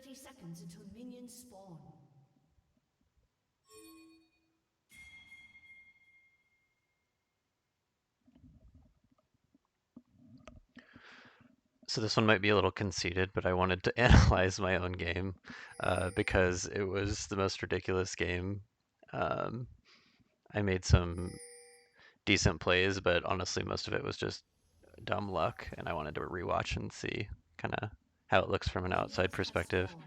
30 seconds until minions spawn. So this one might be a little conceited, but I wanted to analyze my own game because it was the most ridiculous game. Um, I made some decent plays, but honestly, most of it was just dumb luck, and I wanted to rewatch and see kind of how it looks from an outside Minions have perspective. spawned.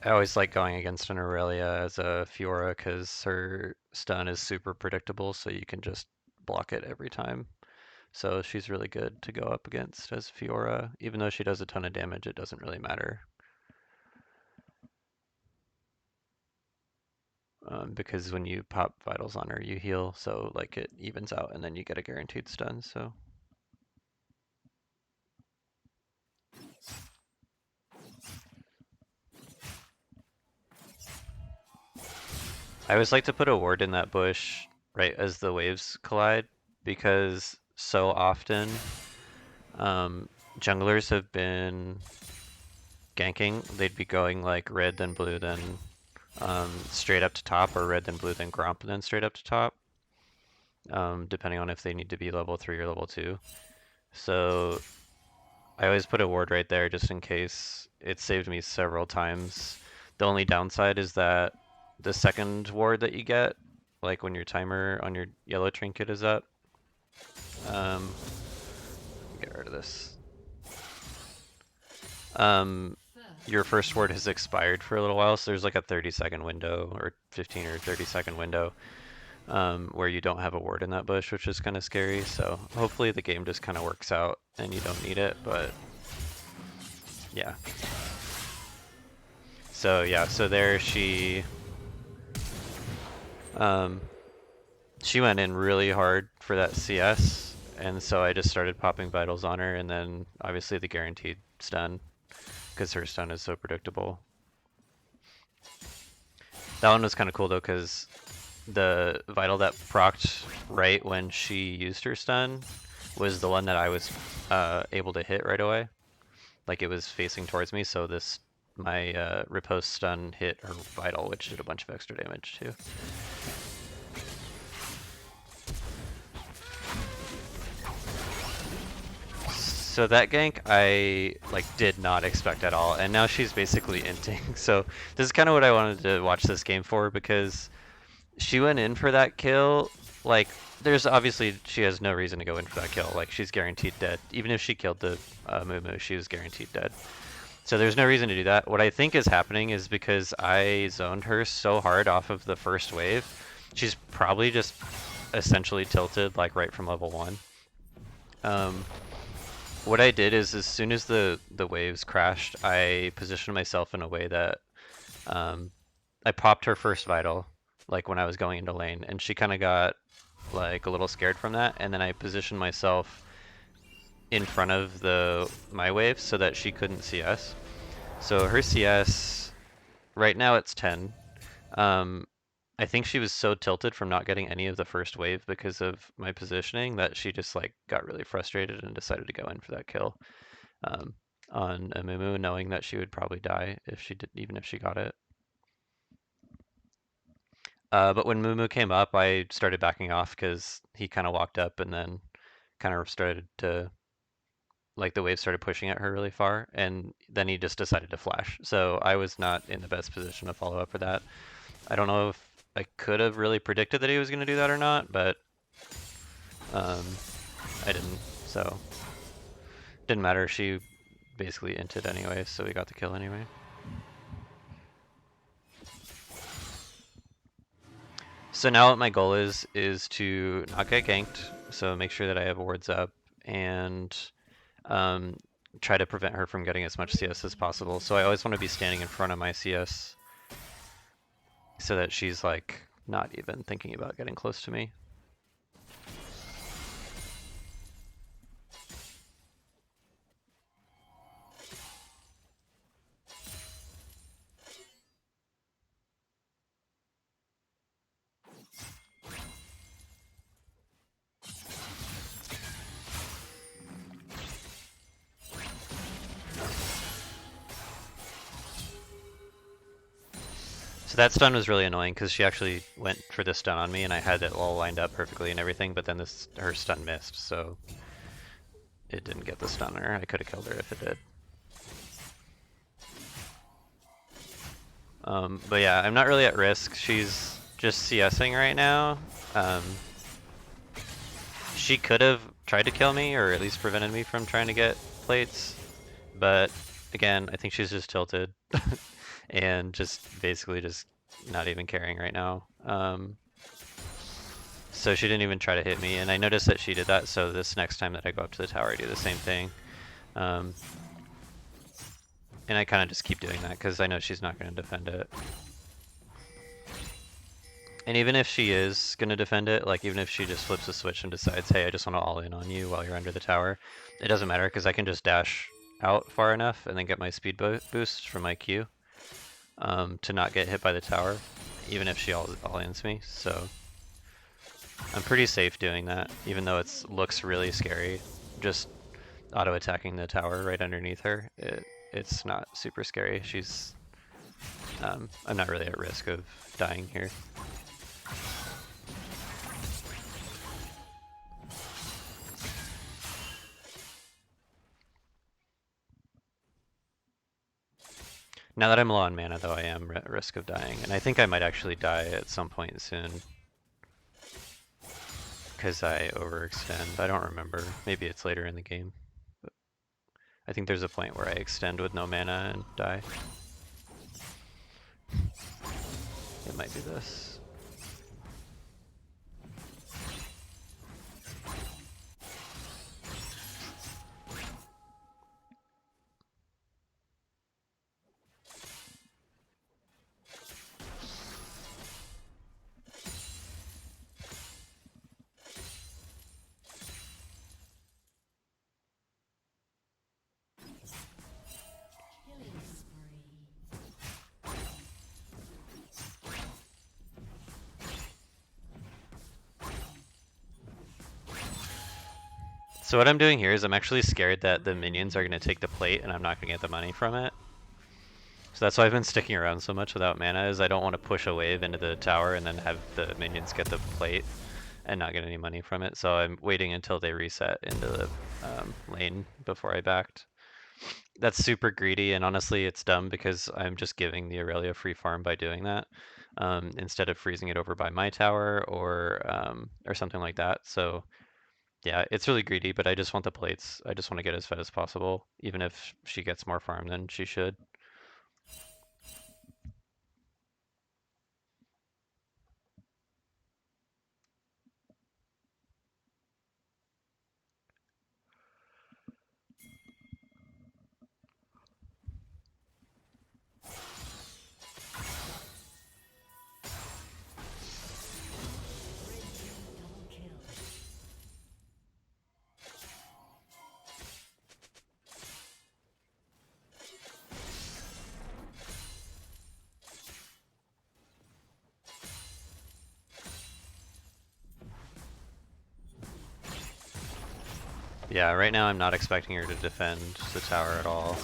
I always like going against an Aurelia as a Fiora because her stun is super predictable, so you can just block it every time. So she's really good to go up against as Fiora. Even though she does a ton of damage, it doesn't really matter. Because when you pop vitals on her, you heal, so like it evens out, and then you get a guaranteed stun. So I always like to put a ward in that bush right as the waves collide, because so often um, junglers have been ganking. They'd be going like red then blue then straight up to top, or red then blue then gromp then straight up to top, depending on if they need to be level 3 or level 2. So I always put a ward right there just in case. It saved me several times. The only downside is that the second ward that you get, like when your timer on your yellow trinket is up, um, get rid of this. Um, your first ward has expired for a little while, so there's like a 30-second window or 15 or 30-second window where you don't have a ward in that bush, which is kind of scary. So hopefully the game just kind of works out and you don't need it, but yeah. So yeah, so there um, she went in really hard for that CS, and so I just started popping vitals on her, and then obviously the guaranteed stun, because her stun is so predictable. That one was kind of cool though, because the vital that procced right when she used her stun was the one that I was able to hit right away. Like it was facing towards me, so this my riposte stun hit her vital, which did a bunch of extra damage too. So that gank I like did not expect at all, and now she's basically inting. So this is kind of what I wanted to watch this game for, because she went in for that kill. Like there's obviously she has no reason to go in for that kill. Like she's guaranteed dead. Even if she killed the Mumu, she was guaranteed dead. So there's no reason to do that. What I think is happening is because I zoned her so hard off of the first wave, she's probably just essentially tilted like right from level 1. Um, what I did is as soon as the waves crashed, I positioned myself in a way that um, I popped her first vital, like when I was going into lane, and she kind of got like a little scared from that, and then I positioned myself in front of the my wave so that she couldn't see us. So her CS right now it's 10. Um, I think she was so tilted from not getting any of the first wave because of my positioning that she just like got really frustrated and decided to go in for that kill um, on Amumu, knowing that she would probably die if she did, even if she got it. But when Mumu came up, I started backing off because he kind of walked up and then kind of started to like the wave started pushing at her really far, and then he just decided to flash. So I was not in the best position to follow up for that. I don't know if I could have really predicted that he was going to do that or not, but um, I didn't. So didn't matter. She basically inted anyway, so we got the kill anyway. So now what my goal is to not get ganked, so make sure that I have wards up and um, try to prevent her from getting as much CS as possible. So I always want to be standing in front of my CS so that she's like not even thinking about getting close to me. that stun was really annoying because she actually went for the stun on me and I had it all lined up perfectly and everything, but then her stun missed, so it didn't get the stunner. I could have killed her if it did. But yeah, I'm not really at risk. She's just CSing right now. She could have tried to kill me, or at least prevented me from trying to get plates. But again, I think she's just tilted and just basically just not even caring right now. So she didn't even try to hit me, and I noticed that she did that, so this next time that I go up to the tower, I do the same thing. And I kind of just keep doing that because I know she's not going to defend it. And even if she is going to defend it, like even if she just flips a switch and decides, hey, I just want to all in on you while you're under the tower, it doesn't matter because I can just dash out far enough and then get my speed boost from my Q to not get hit by the tower, even if she all-ins me. So I'm pretty safe doing that, even though it looks really scary. Just auto-attacking the tower right underneath her, it's not super scary. She's, I'm not really at risk of dying here. Now that I'm low on mana, though, I am at risk of dying, and I think I might actually die at some point soon. Because I overextend. I don't remember. Maybe it's later in the game. But I think there's a point where I extend with no mana and die. It might be this. So what I'm doing here is I'm actually scared that the minions are going to take the plate and I'm not going to get the money from it. So that's why I've been sticking around so much without mana, is I don't want to push a wave into the tower and then have the minions get the plate and not get any money from it. So I'm waiting until they reset into the lane before I backed. That's super greedy, and honestly it's dumb because I'm just giving the Aurelia free farm by doing that, instead of freezing it over by my tower or something like that. So yeah, it's really greedy, but I just want the plates. I just want to get as fed as possible, even if she gets more farm than she should. Yeah, right now I'm not expecting her to defend the tower at all.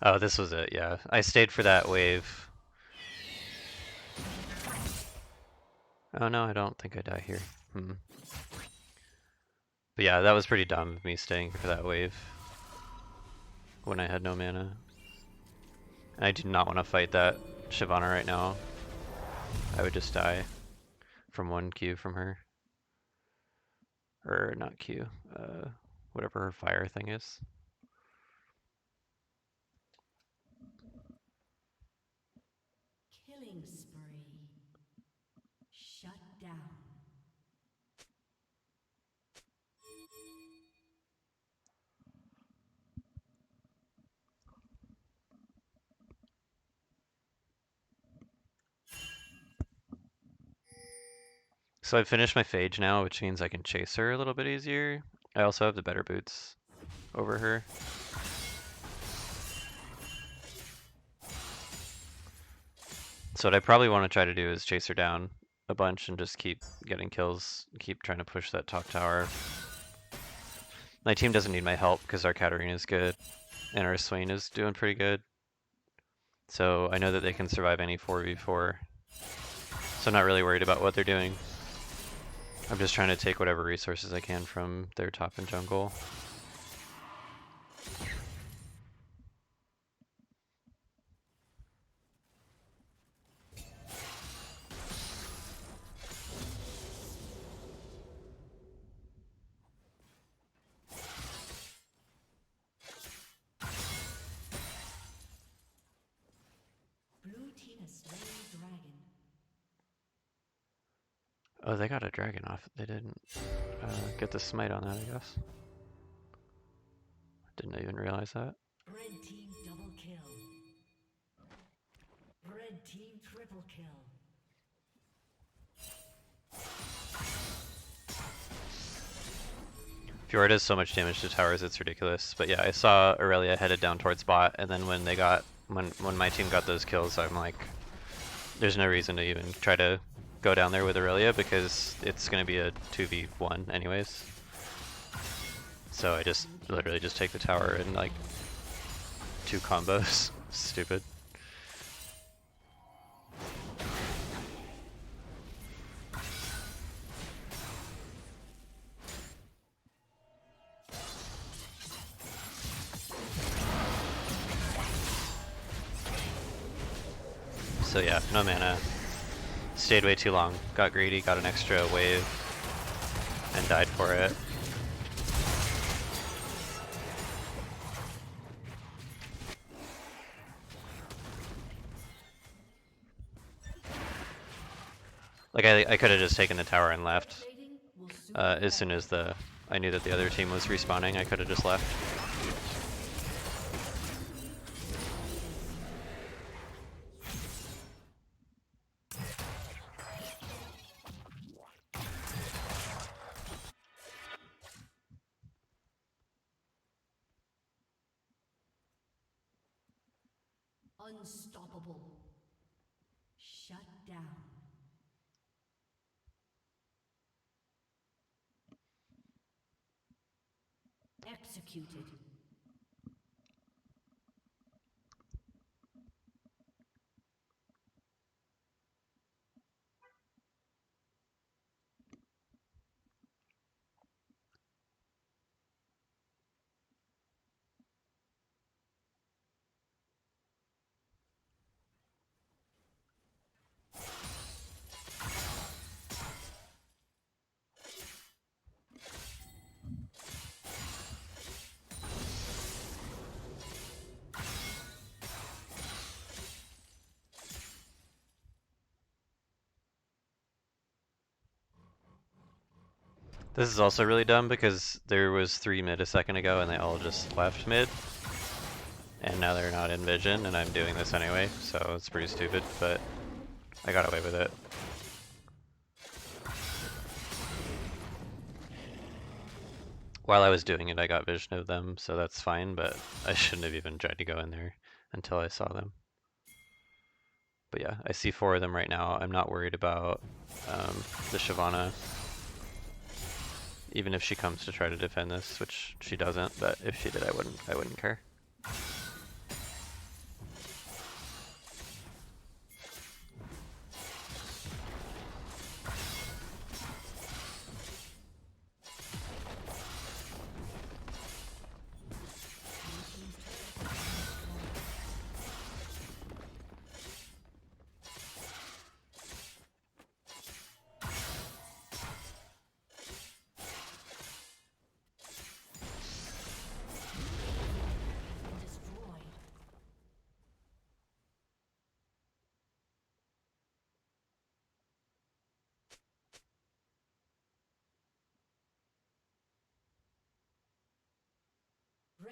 Oh, this was it, yeah. I stayed for that wave. Oh no, I don't think I die here. But yeah, that was pretty dumb of me staying for that wave when I had no mana. And I do not want to fight that Shyvana right now. I would just die from 1 Q from her. Or not Q, whatever her fire thing is. Killing spree. Shut down. So I've finished my phage now, which means I can chase her a little bit easier. I also have the better boots over her. So what I probably want to try to do is chase her down a bunch and just keep getting kills, keep trying to push that top tower. My team doesn't need my help because our Katarina is good and our Swain is doing pretty good. So I know that they can survive any 4v4. So I'm not really worried about what they're doing. I'm just trying to take whatever resources I can from their top and jungle. Blue team has slain the dragon. Oh, they got a dragon off. They didn't get the smite on that, I guess. Didn't even realize that. Red team double kill. Red team triple kill. Fiora does so much damage to towers, it's ridiculous. But yeah, I saw Aurelia headed down towards bot, and then when my team got those kills, I'm like, there's no reason to even try to go down there with Aurelia because it's gonna be a 2v1 anyways. So I just literally just take the tower and like 2 combos. Stupid. So yeah, no mana. Stayed way too long. Got greedy, got an extra wave, and died for it. Like I could have just taken the tower and left. As soon as I knew that the other team was respawning, I could have just left. Unstoppable. Shut down. Executed. This is also really dumb because there was 3 mid a second ago and they all just left mid. And now they're not in vision and I'm doing this anyway, so it's pretty stupid, but I got away with it. While I was doing it, I got vision of them, so that's fine, but I shouldn't have even tried to go in there until I saw them. But yeah, I see 4 of them right now. I'm not worried about the Shyvana. Even if she comes to try to defend this, which she doesn't, but if she did, I wouldn't care.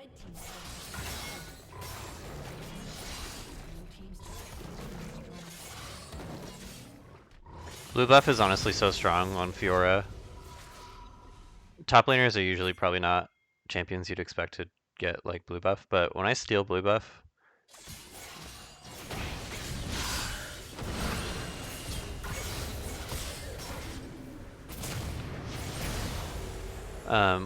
Red team's turret has been destroyed. Blue team's turret has been destroyed. Blue buff is honestly so strong on Fiora. Top laners are usually probably not champions you'd expect to get like blue buff, but when I steal blue buff,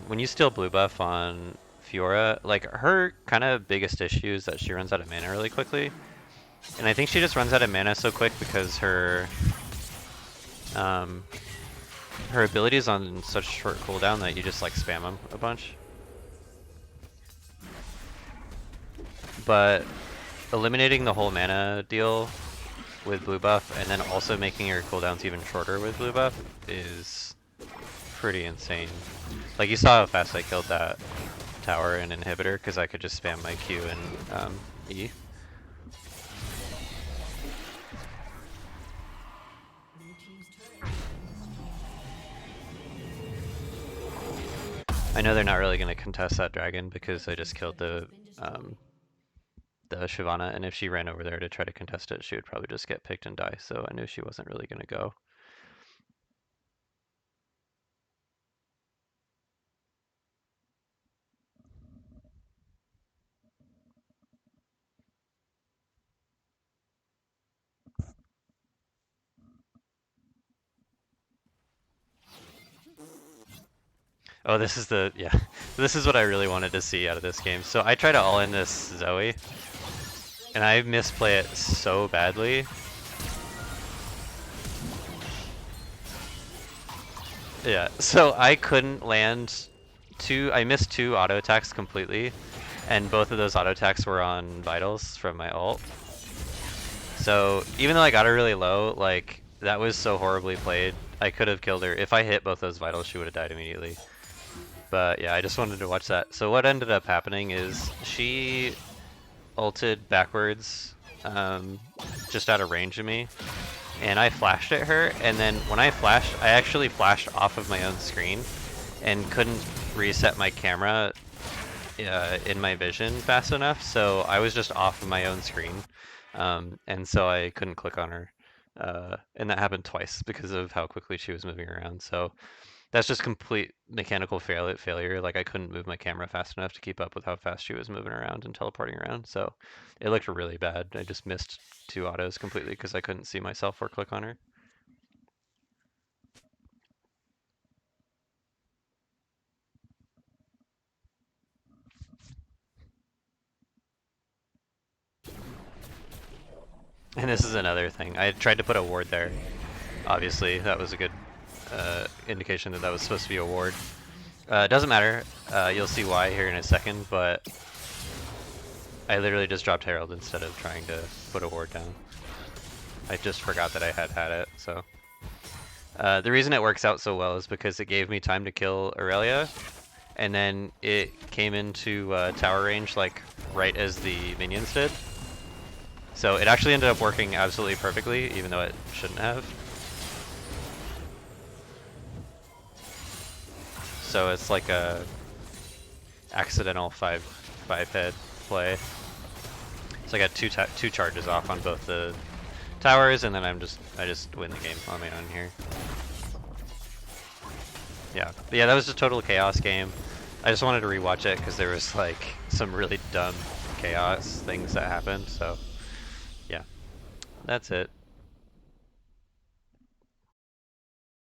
when you steal blue buff on Fiora, like her kind of biggest issue is that she runs out of mana really quickly. And I think she just runs out of mana so quick because her ability is on such short cooldown that you just like spam them a bunch. But eliminating the whole mana deal with blue buff and then also making your cooldowns even shorter with blue buff is pretty insane. Like you saw how fast I killed that tower and inhibitor because I could just spam my Q and E. I know they're not really going to contest that dragon because I just killed the Shyvana, and if she ran over there to try to contest it, she would probably just get picked and die, so I knew she wasn't really going to go. Oh, this is the, yeah, this is what I really wanted to see out of this game. So I try to all in this Zoe, and I misplay it so badly. Yeah, so I couldn't land I missed 2 auto attacks completely, and both of those auto attacks were on vitals from my ult. So even though I got her really low, like, that was so horribly played. I could have killed her. If I hit both those vitals, she would have died immediately. But yeah, I just wanted to watch that. So what ended up happening is she ulted backwards, just out of range of me, and I flashed at her, and then when I flashed, I actually flashed off of my own screen and couldn't reset my camera in my vision fast enough, so I was just off of my own screen, and so I couldn't click on her, and that happened twice because of how quickly she was moving around. So that's just complete mechanical failure. Like I couldn't move my camera fast enough to keep up with how fast she was moving around and teleporting around. So it looked really bad. I just missed 2 autos completely because I couldn't see myself or click on her. And this is another thing. I tried to put a ward there. Obviously, that was a good indication that that was supposed to be a ward. It doesn't matter. You'll see why here in a second, but I literally just dropped Herald instead of trying to put a ward down. I just forgot that I had it, so. The reason it works out so well is because it gave me time to kill Aurelia, and then it came into tower range like right as the minions did. So it actually ended up working absolutely perfectly, even though it shouldn't have. So it's like a accidental 5 head play. So I got two charges off on both the towers, and then I just win the game on my own here. Yeah, but yeah, that was a total chaos game. I just wanted to rewatch it because there was like some really dumb chaos things that happened. So yeah, that's it.